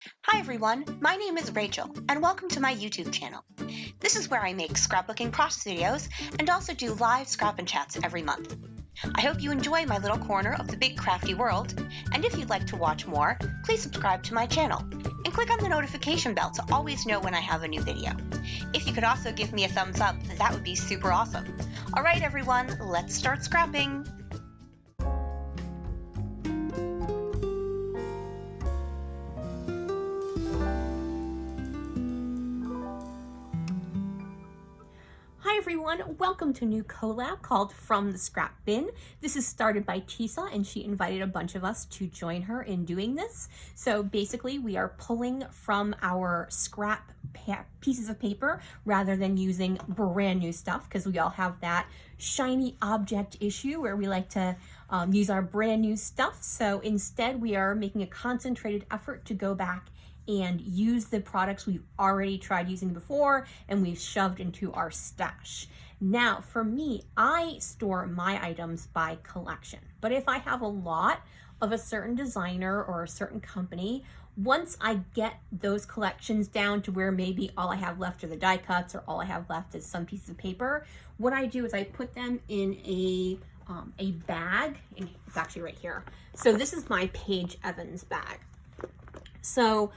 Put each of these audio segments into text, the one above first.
Hi everyone, my name is Rachel, and welcome to my YouTube channel. This is where I make scrapbooking process videos and also do live scrap and chats every month. I hope you enjoy my little corner of the big crafty world, and if you'd like to watch more, please subscribe to my channel and click on the notification bell to always know when I have a new video. If you could also give me a thumbs up, that would be super awesome. Alright everyone, let's start scrapping! Hi everyone, welcome to a new collab called From the Scrap Bin. This is started by Tisa and she invited a bunch of us to join her in doing this. So basically we are pulling from our scrap pieces of paper rather than using brand new stuff, because we all have that shiny object issue where we like to use our brand new stuff. So instead we are making a concentrated effort to go back and use the products we've already tried using before and we've shoved into our stash. Now, for me, I store my items by collection, but if I have a lot of a certain designer or a certain company, once I get those collections down to where maybe all I have left are the die cuts or all I have left is some pieces of paper, what I do is I put them in a bag, and it's actually right here. So this is my Paige Evans bag. So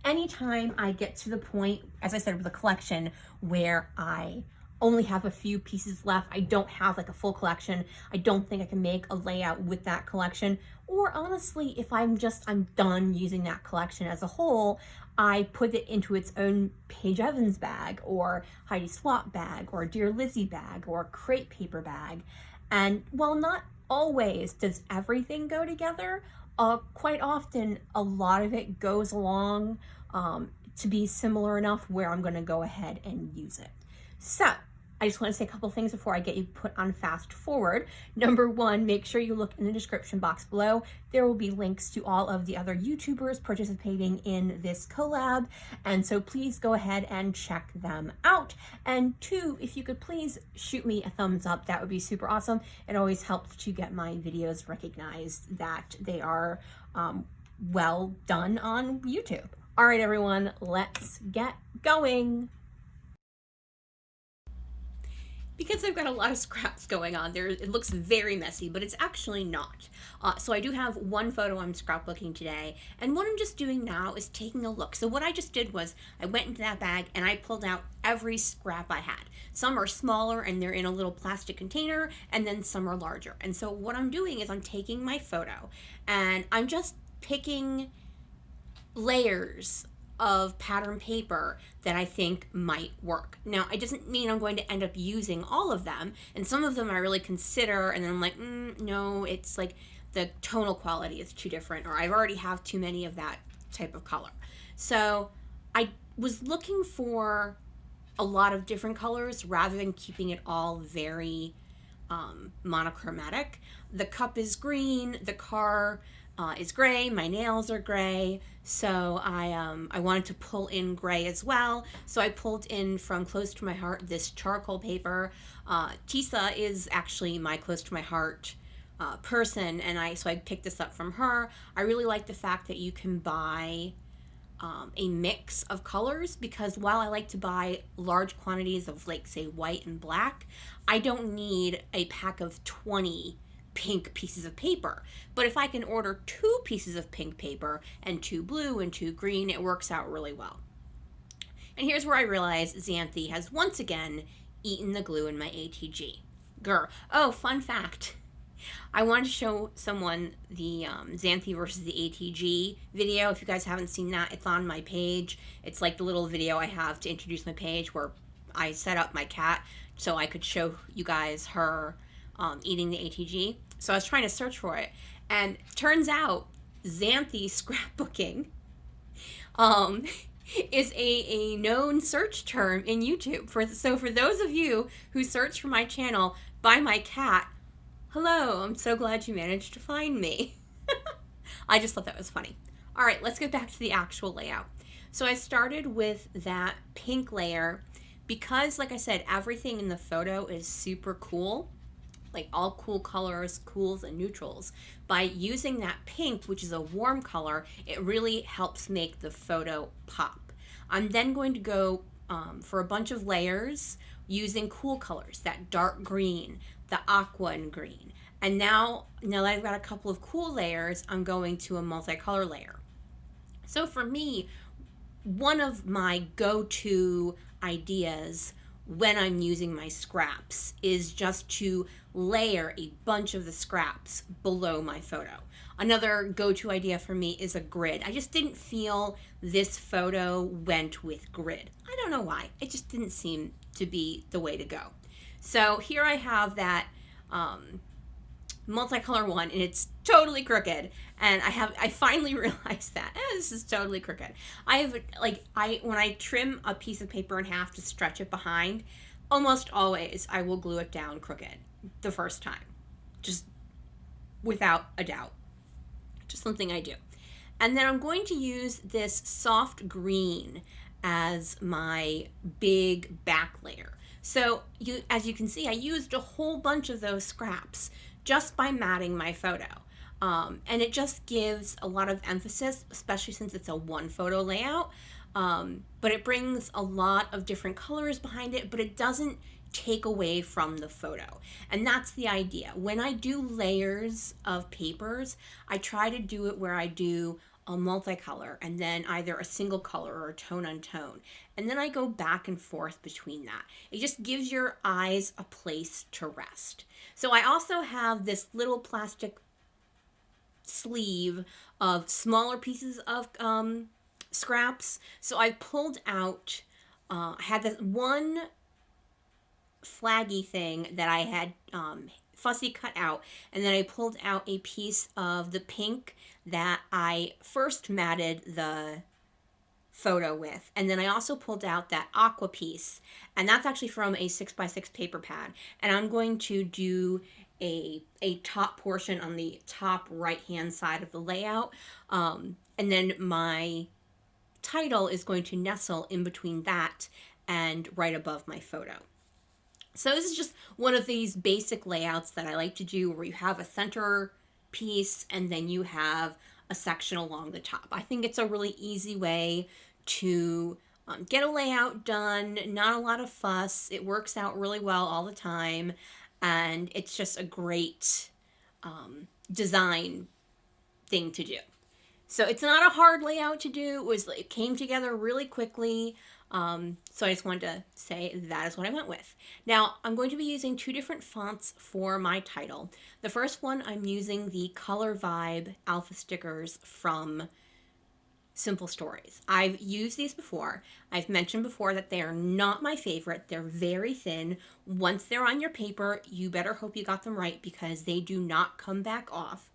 anytime I get to the point, as I said, with a collection where I only have a few pieces left, I don't have like a full collection, I don't think I can make a layout with that collection, or honestly, if I'm done using that collection as a whole, I put it into its own Paige Evans bag, or Heidi Swap bag, or Dear Lizzie bag, or crepe paper bag. And while not always does everything go together, quite often a lot of it goes along to be similar enough where I'm going to go ahead and use it. So I just want to say a couple things before I get you put on fast forward. Number one, make sure you look in the description box below. There will be links to all of the other YouTubers participating in this collab, and so please go ahead and check them out. And two, if you could please shoot me a thumbs up, that would be super awesome. It always helps to get my videos recognized that they are well done on YouTube. All right, everyone, let's get going. Because I've got a lot of scraps going on there, it looks very messy, but it's actually not. So I do have one photo I'm scrapbooking today, and what I'm just doing now is taking a look. So what I just did was I went into that bag and I pulled out every scrap I had. Some are smaller and they're in a little plastic container, and then some are larger. And so what I'm doing is I'm taking my photo and I'm just picking layers of pattern paper that I think might work. Now, it doesn't mean I'm going to end up using all of them, and some of them I really consider, and then I'm like, no, it's like the tonal quality is too different, or I've already have too many of that type of color. So I was looking for a lot of different colors rather than keeping it all very monochromatic. The cup is green, the car is gray, my nails are gray, so I wanted to pull in gray as well. So I pulled in from Close to My Heart this charcoal paper. Tisa is actually my Close to My Heart person, and so I picked this up from her. I really like the fact that you can buy a mix of colors, because while I like to buy large quantities of, like, say, white and black, I don't need a pack of 20 pink pieces of paper. But if I can order 2 pieces of pink paper and 2 blue and 2 green, it works out really well. And here's where I realize Xanthe has once again eaten the glue in my ATG. Grr. Oh, fun fact. I wanted to show someone the Xanthe versus the ATG video. If you guys haven't seen that, it's on my page. It's like the little video I have to introduce my page where I set up my cat so I could show you guys her eating the ATG. So I was trying to search for it, and it turns out Xanthe scrapbooking is a known search term in YouTube. So for those of you who search for my channel by my cat, hello, I'm so glad you managed to find me. I just thought that was funny. All right, let's get back to the actual layout. So I started with that pink layer because, like I said, everything in the photo is super cool. like all cool colors, cools and neutrals. By using that pink, which is a warm color, it really helps make the photo pop. I'm then going to go for a bunch of layers using cool colors, that dark green, the aqua and green. And now that I've got a couple of cool layers, I'm going to a multicolor layer. So for me, one of my go-to ideas when I'm using my scraps is just to layer a bunch of the scraps below my photo. Another go-to idea for me is a grid. I just didn't feel this photo went with grid. I don't know why. It just didn't seem to be the way to go. So here I have that multicolor one, and it's totally crooked, and I finally realized that this is totally crooked. When I trim a piece of paper in half to stretch it behind, almost always I will glue it down crooked the first time, just without a doubt. Just something I do. And then I'm going to use this soft green as my big back layer. So as you can see, I used a whole bunch of those scraps just by matting my photo. And it just gives a lot of emphasis, especially since it's a one photo layout. But it brings a lot of different colors behind it, but it doesn't take away from the photo. And that's the idea. When I do layers of papers, I try to do it where I do a multicolor and then either a single color or a tone on tone. And then I go back and forth between that. It just gives your eyes a place to rest. So I also have this little plastic sleeve of smaller pieces of scraps. So I pulled out, I had this one flaggy thing that I had fussy cut out, and then I pulled out a piece of the pink that I first matted the photo with, and then I also pulled out that aqua piece, and that's actually from a 6x6 paper pad, and I'm going to do a top portion on the top right hand side of the layout, and then my title is going to nestle in between that and right above my photo. So this is just one of these basic layouts that I like to do where you have a center piece and then you have a section along the top. I think it's a really easy way to get a layout done, not a lot of fuss. It works out really well all the time, and it's just a great design thing to do. So it's not a hard layout to do. It came together really quickly. So I just wanted to say that is what I went with. Now, I'm going to be using two different fonts for my title. The first one, I'm using the Color Vibe alpha stickers from Simple Stories. I've used these before. I've mentioned before that they are not my favorite. They're very thin. Once they're on your paper, you better hope you got them right because they do not come back off.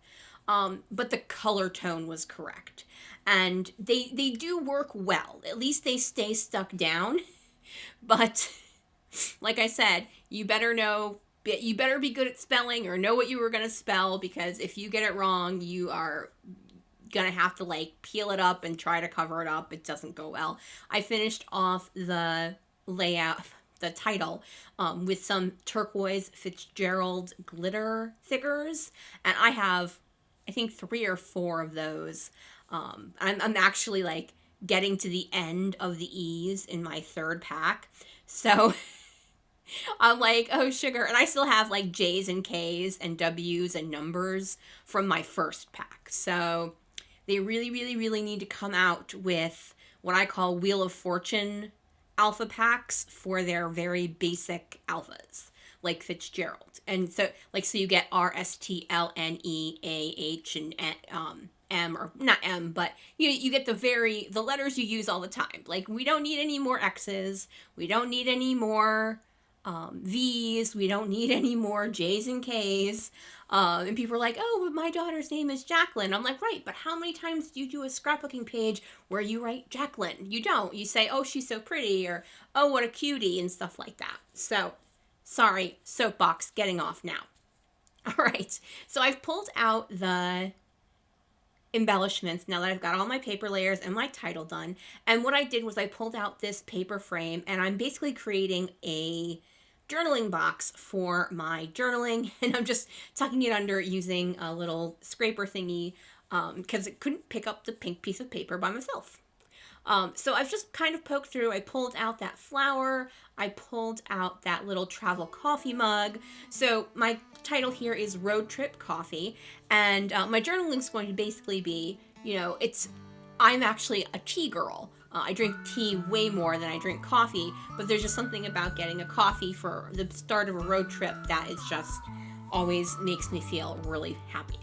But the color tone was correct. And they do work well. At least they stay stuck down. But like I said, you better be good at spelling or know what you were going to spell, because if you get it wrong, you are going to have to peel it up and try to cover it up. It doesn't go well. I finished off the layout, the title, with some turquoise Fitzgerald glitter thickers. And I have, I think, 3 or 4 of those. I'm actually getting to the end of the E's in my 3rd pack. So I'm like, oh, sugar. And I still have J's and K's and W's and numbers from my 1st pack. So they really, really, really need to come out with what I call Wheel of Fortune alpha packs for their very basic alphas, like Fitzgerald. And so you get R, S, T, L, N, E, A, H, and M, or not M, but you get the letters you use all the time. We don't need any more X's. We don't need any more V's. We don't need any more J's and K's. And people are like, oh, but my daughter's name is Jacqueline. I'm like, right, but how many times do you do a scrapbooking page where you write Jacqueline? You don't. You say, oh, she's so pretty, or oh, what a cutie, and stuff like that. So, sorry, soapbox, getting off now. All right, so I've pulled out the embellishments now that I've got all my paper layers and my title done. And what I did was I pulled out this paper frame, and I'm basically creating a journaling box for my journaling, and I'm just tucking it under using a little scraper thingy because it couldn't pick up the pink piece of paper by myself. So I've just kind of poked through. I pulled out that flower. I pulled out that little travel coffee mug. So my title here is Roadtrip Coffee, and my journaling is going to basically be, I'm actually a tea girl. I drink tea way more than I drink coffee, but there's just something about getting a coffee for the start of a road trip that is just always makes me feel really happy.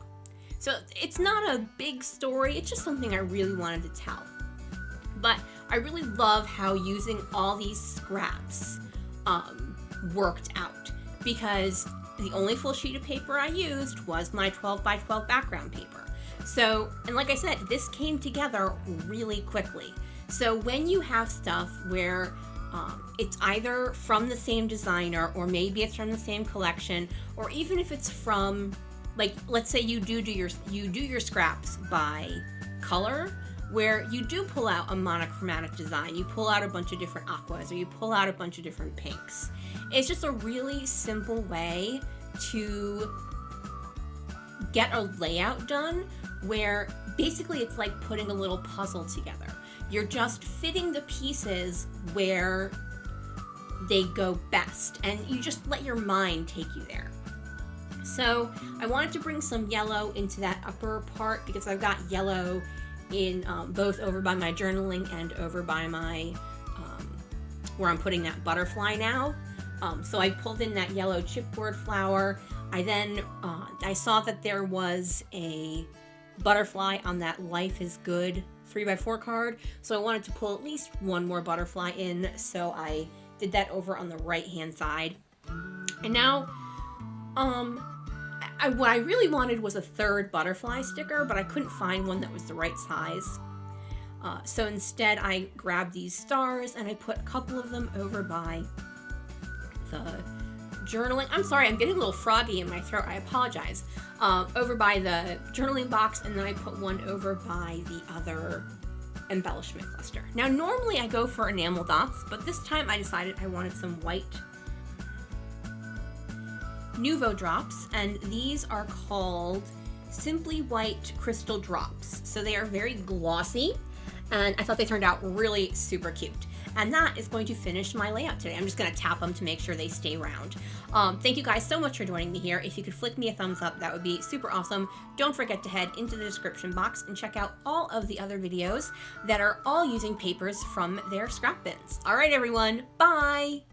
So it's not a big story, it's just something I really wanted to tell. But I really love how using all these scraps worked out, because the only full sheet of paper I used was my 12 by 12 background paper. So, and like I said, this came together really quickly. So when you have stuff where it's either from the same designer, or maybe it's from the same collection, or even if it's from, like, let's say you do your scraps by color, where you do pull out a monochromatic design, you pull out a bunch of different aquas, or you pull out a bunch of different pinks. It's just a really simple way to get a layout done where basically it's like putting a little puzzle together. You're just fitting the pieces where they go best, and you just let your mind take you there. So I wanted to bring some yellow into that upper part because I've got yellow in both over by my journaling and over by my where I'm putting that butterfly now. So I pulled in that yellow chipboard flower. I then I saw that there was a butterfly on that Life is Good 3x4 card, so I wanted to pull at least one more butterfly in, so I did that over on the right hand side. And now what I really wanted was a third butterfly sticker, but I couldn't find one that was the right size. So instead I grabbed these stars and I put a couple of them over by the journaling. I'm sorry, I'm getting a little froggy in my throat. I apologize. Over by the journaling box, and then I put one over by the other embellishment cluster. Now, normally I go for enamel dots, but this time I decided I wanted some white Nuvo drops, and these are called Simply White Crystal Drops. So they are very glossy, and I thought they turned out really super cute. And that is going to finish my layout today. I'm just going to tap them to make sure they stay round. Thank you guys so much for joining me here. If you could flick me a thumbs up, that would be super awesome. Don't forget to head into the description box and check out all of the other videos that are all using papers from their scrap bins. All right, everyone. Bye.